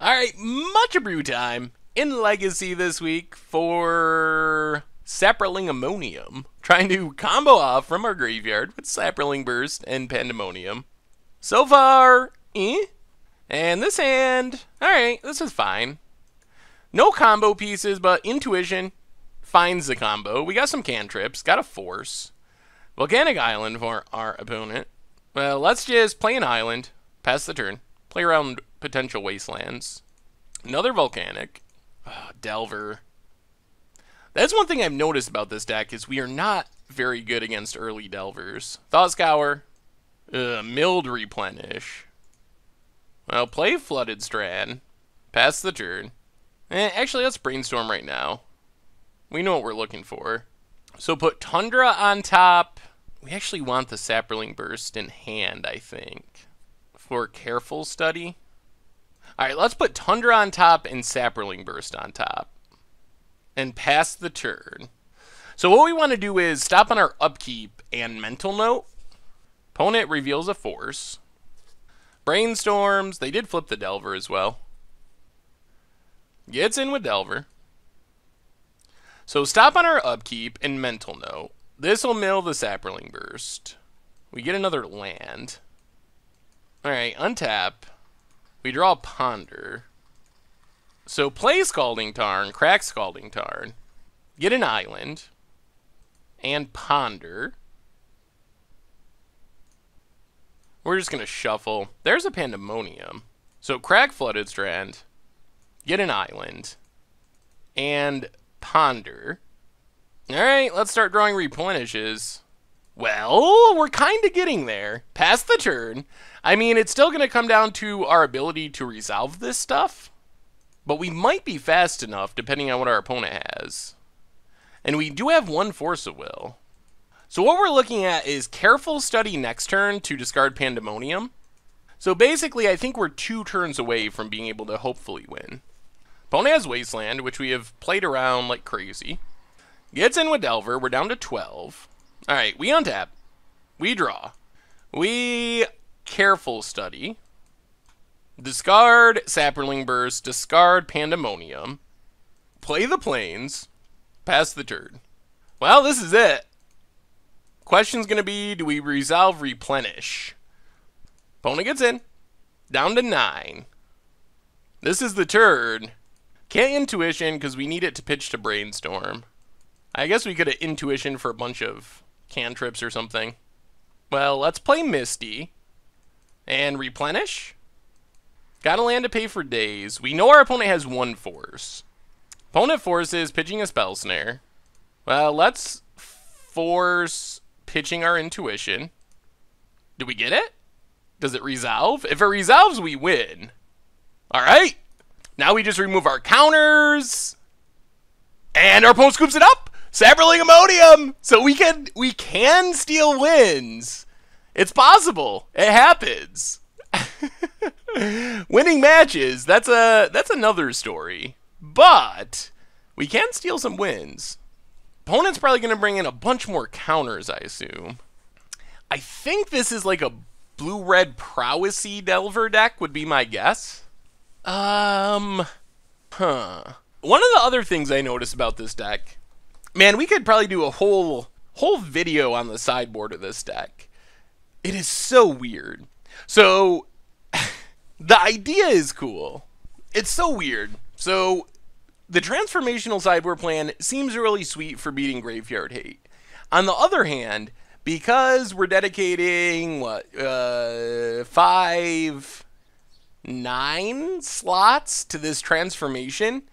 Alright, much Abrew time in Legacy this week for Saproling-a-monium. Trying to combo off from our graveyard with Saproling Burst and Pandemonium. So far, And this hand, alright, this is fine. No combo pieces, but Intuition finds the combo. We got some cantrips, got a Force. Volcanic Island for our opponent. Well, let's just play an island, pass the turn, play around potential wastelands. Another Volcanic. Delver. That's one thing I've noticed about this deck is we are not very good against early Delvers. Thought Scour. Milled Replenish. Well, play Flooded Strand. Pass the turn. Actually, let's brainstorm right now. We know what we're looking for. So put Tundra on top. We actually want the Saproling Burst in hand, I think. For careful study. Alright, let's put Tundra on top and Saproling Burst on top. And pass the turn. So what we want to do is stop on our upkeep and mental note. Opponent reveals a Force. Brainstorms. They did flip the Delver as well. Gets in with Delver. So stop on our upkeep and mental note. This will mill the Saproling Burst. We get another land. Alright, untap. We draw Ponder. So play Scalding Tarn, crack Scalding Tarn. Get an island. And Ponder. We're just going to shuffle. There's a Pandemonium. So crack Flooded Strand. Get an island. And Ponder. Alright, let's start drawing replenishes. Well, we're kind of getting there. Pass the turn. I mean, it's still going to come down to our ability to resolve this stuff. But we might be fast enough, depending on what our opponent has. And we do have one Force of Will. So what we're looking at is careful study next turn to discard Pandemonium. So basically, I think we're 2 turns away from being able to hopefully win. Opponent has Wasteland, which we have played around like crazy. Gets in with Delver. We're down to 12. Alright, we untap. We draw. We careful study. Discard Saproling Burst. Discard Pandemonium. Play the Plains. Pass the turn. Well, this is it. Question's going to be, do we resolve Replenish? Opponent gets in. Down to 9. This is the turn. Can't Intuition because we need it to pitch to Brainstorm. I guess we could have Intuition for a bunch of cantrips or something. Well, let's play Misty. And Replenish. Got a land to pay for Daze. We know our opponent has 1 Force. Opponent forces pitching a Spell Snare. Well, let's force pitching our Intuition. Do we get it? Does it resolve? If it resolves, we win. Alright. Now we just remove our counters. And our opponent scoops it up. Saproling-a-monium. So we can steal wins. It's possible. It happens. Winning matches, that's another story. But we can steal some wins. Opponent's probably going to bring in a bunch more counters, I assume. I think this is like a blue-red prowessy Delver deck would be my guess. One of the other things I noticed about this deck, man, we could probably do a whole video on the sideboard of this deck. It is so weird. So the idea is cool. It's so weird. So the transformational sideboard plan seems really sweet for beating Graveyard Hate. On the other hand, because we're dedicating, 9 slots to this transformation,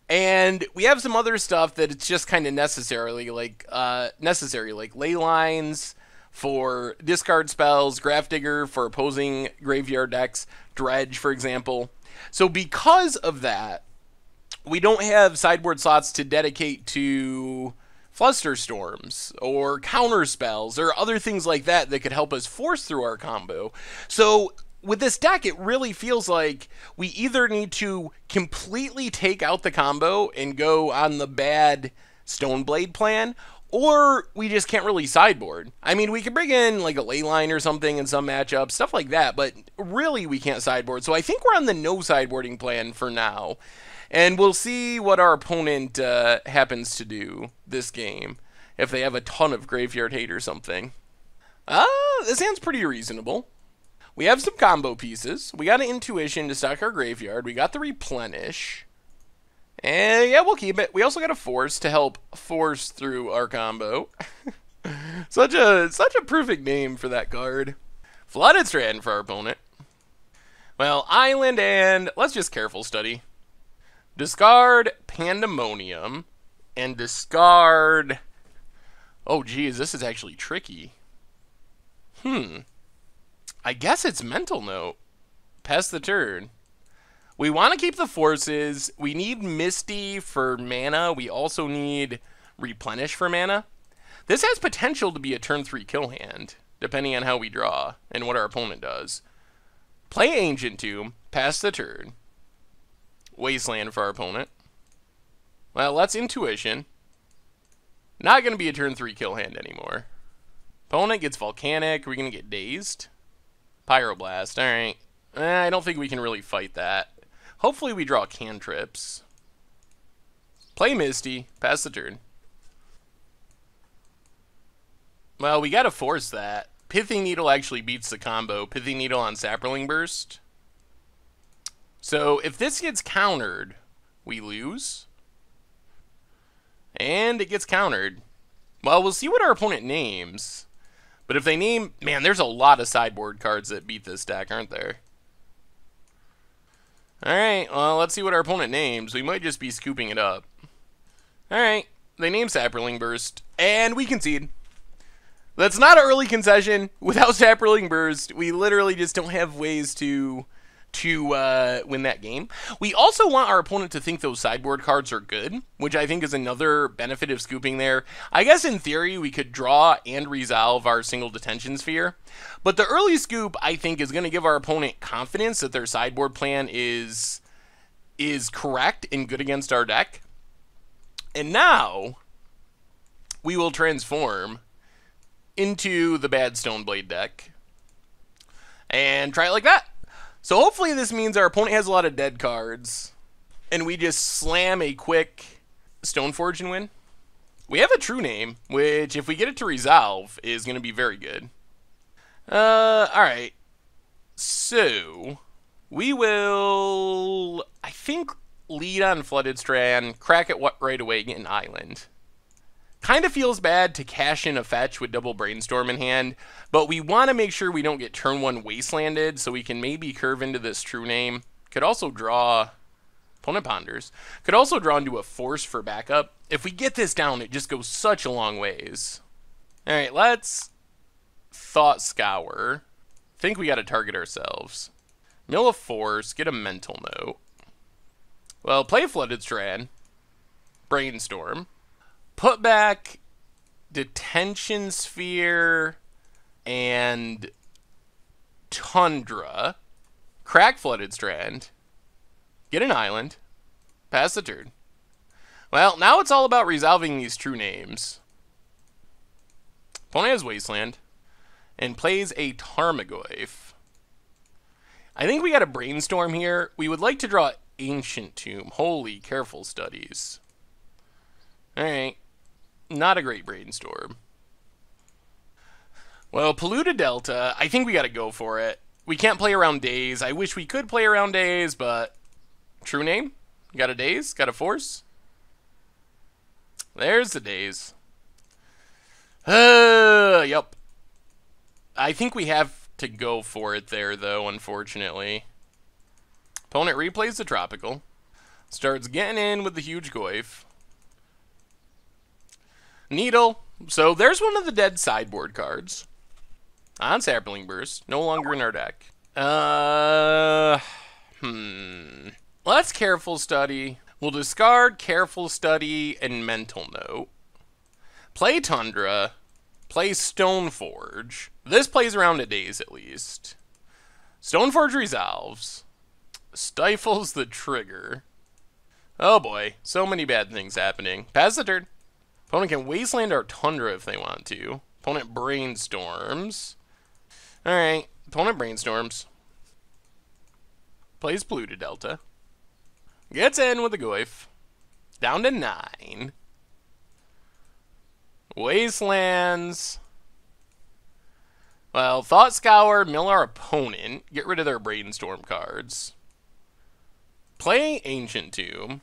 and we have some other stuff that it's just kind of necessary, like ley lines for discard spells, Grafdigger for opposing graveyard decks, Dredge, for example. So because of that, we don't have sideboard slots to dedicate to Flusterstorms or counter spells or other things like that that could help us force through our combo. So with this deck, it really feels like we either need to completely take out the combo and go on the bad Stoneblade plan, Or we just can't really sideboard. I mean, we could bring in like a ley line or something in some matchups, stuff like that, but really we can't sideboard. So I think we're on the no sideboarding plan for now. And we'll see what our opponent happens to do this game, if they have a ton of graveyard hate or something. This hand's pretty reasonable. We have some combo pieces. We got an intuition to stock our graveyard. We got the replenish. And yeah, we'll keep it. We also got a force to help force through our combo. such a perfect name for that card. Flooded Strand for our opponent. Well, island and let's just careful study. Discard Pandemonium and discard. Oh geez, this is actually tricky. I guess it's Mental Note. Pass the turn. We want to keep the forces. We need Misty for mana. We also need Replenish for mana. This has potential to be a turn 3 kill hand, depending on how we draw and what our opponent does. Play Ancient Tomb. Pass the turn. Wasteland for our opponent. Well, let's Intuition. Not going to be a turn 3 kill hand anymore. Opponent gets Volcanic. Are we going to get Dazed? Pyroblast. Alright. I don't think we can really fight that. Hopefully we draw cantrips. Play Misty. Pass the turn. Well, we gotta force that. Pithing Needle actually beats the combo. Pithing Needle on Saproling Burst. So if this gets countered, we lose. And it gets countered. Well, we'll see what our opponent names. But if they name... Man, there's a lot of sideboard cards that beat this deck, aren't there? Alright, well, let's see what our opponent names. We might just be scooping it up. Alright, they name Saproling Burst, and we concede. That's not an early concession. Without Saproling Burst, we literally just don't have ways to win that game. We also want our opponent to think those sideboard cards are good, which I think is another benefit of scooping there. I guess in theory we could draw and resolve our single detention sphere, but the early scoop I think is going to give our opponent confidence that their sideboard plan is correct and good against our deck. And now we will transform into the bad Stoneblade deck and try it like that. So hopefully this means our opponent has a lot of dead cards, and we just slam a quick Stoneforge and win. We have a True Name, which if we get it to resolve is going to be very good. Alright. So, we will, I think, lead on Flooded Strand, crack it right away, get an island. Kind of feels bad to cash in a fetch with double Brainstorm in hand, but we want to make sure we don't get turn 1 Wastelanded, so we can maybe curve into this True Name. Could also draw... Opponent ponders. Could also draw into a Force for backup. If we get this down, it just goes such a long ways. Alright, let's Thought Scour. Think we got to target ourselves. Mill a Force, get a Mental Note. Well, play Flooded Strand. Brainstorm. Put back Detention Sphere and Tundra. Crack Flooded Strand. Get an island. Pass the turn. Well, now it's all about resolving these True Names. Opponent has Wasteland and plays a Tarmogoyf. I think we got a Brainstorm here. We would like to draw Ancient Tomb. Holy, careful studies. Alright. Not a great Brainstorm. Well, Polluted Delta, I think we gotta go for it. We can't play around Daze. I wish we could play around Daze, but... True Name? Got a Daze? Got a Force? There's the Daze. Yep. I think we have to go for it there, though, unfortunately. Opponent replays the Tropical. Starts getting in with the huge Goyf. Needle. So there's one of the dead sideboard cards. On Saproling Burst. No longer in our deck. Let's Careful Study. We'll discard Careful Study and Mental Note. Play Tundra. Play Stoneforge. This plays around a Daze at least. Stoneforge resolves. Stifles the trigger. Oh boy. So many bad things happening. Pass the turn. Opponent can Wasteland or Tundra if they want to. Opponent brainstorms. Alright, opponent brainstorms. Plays Polluted Delta. Gets in with the Goyf. Down to 9. Wastelands. Well, Thought Scour, mill our opponent. Get rid of their brainstorm cards. Play Ancient Tomb.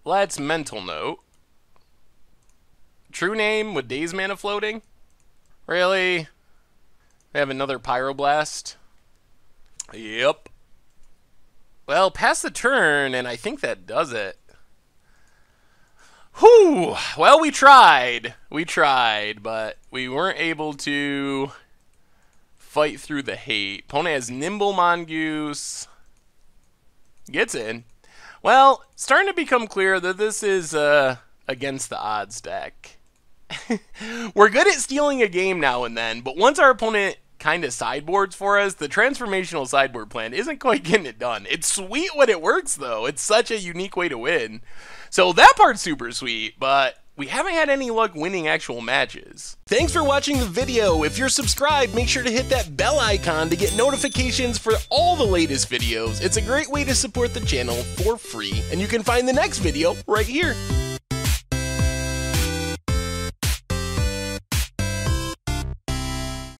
Let's Mental Note. True Name with Daze mana floating? Really? We have another Pyroblast? Yep. Well, pass the turn, and I think that does it. Whew! Well, we tried. We tried, but we weren't able to fight through the hate. Opponent has Nimble Mongoose. Gets in. Well, starting to become clear that this is against the odds deck. We're good at stealing a game now and then, but once our opponent kind of sideboards for us, the transformational sideboard plan isn't quite getting it done. It's sweet when it works, though. It's such a unique way to win. So that part's super sweet, but we haven't had any luck winning actual matches. Thanks for watching the video. If you're subscribed, make sure to hit that bell icon to get notifications for all the latest videos. It's a great way to support the channel for free, and you can find the next video right here.